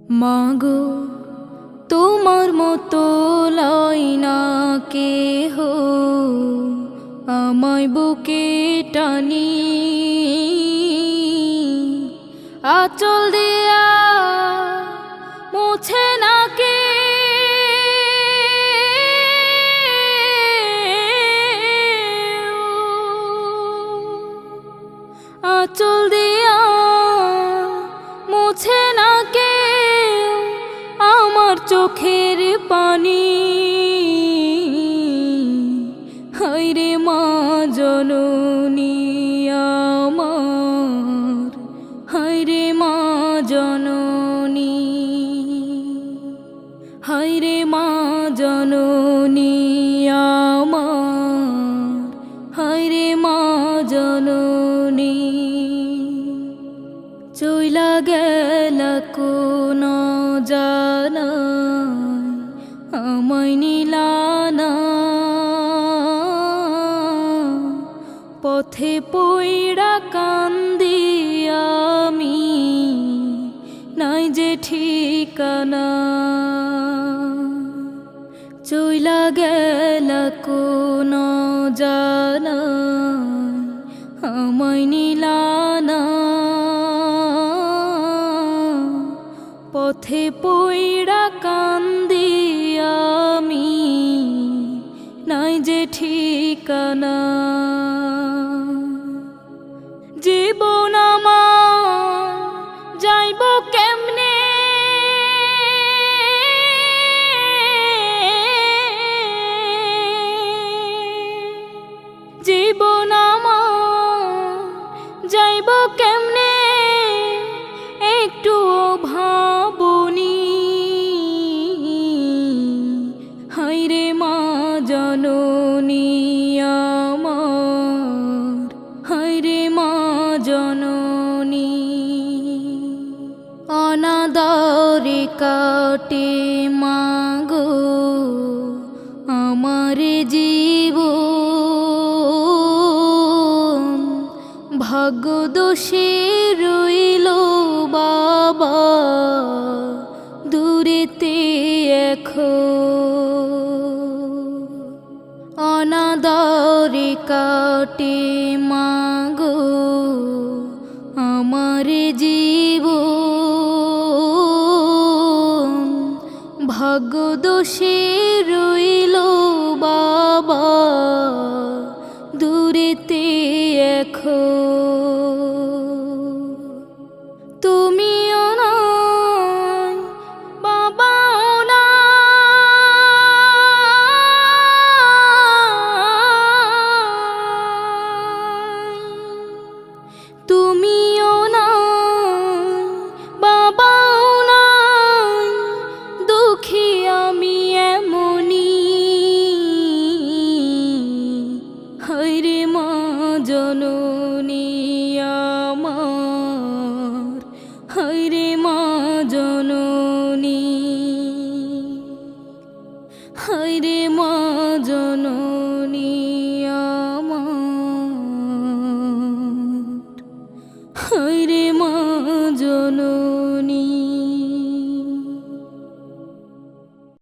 মাগো তোমার মতো লয় না কেহ আমায় বুকে টানি, আঁচল দিয়া মুছে না কে আঁচল দিয়া মুছে না কে আমার চোখের পানি। হায়রে মা জননী আমার, হায়রে মা জননী, হায়রে মা জননী আমার, হায়রে মা জননী। চইলা গেলা কোন জানায় আমায় নিলানা, পথে পইড়া কান্দি আমি নাই যে ঠিকানা। চইলা গেলা কোন জানায় আমায় নিলানা, পথে পইড়া কান্দি আমি নাই যে ঠিকানা। জীবন আমার যাইব কেমনে, জীবন আমার যাইব কেমনে একটু ভাবনি। হায়রে মা জননী আমার, হায়রে মা জননী। অনাদরে কাটে মাগো আমার জীবন, ভাগ্য দোষে রইল বাবা দূরেতে এখন। অনাদরে কাটে মাগো আমার জীবন, ভাগ্য দোষে রইল বাবা দূরেতে এখন। তুমিও নাই বাবাও নাই, তুমিও নাই বাবাও নাই, দুঃখী আমি এমনি। হায়রে মা জননী আমার, হায়রে মা জননী, হায়রে মা জননী।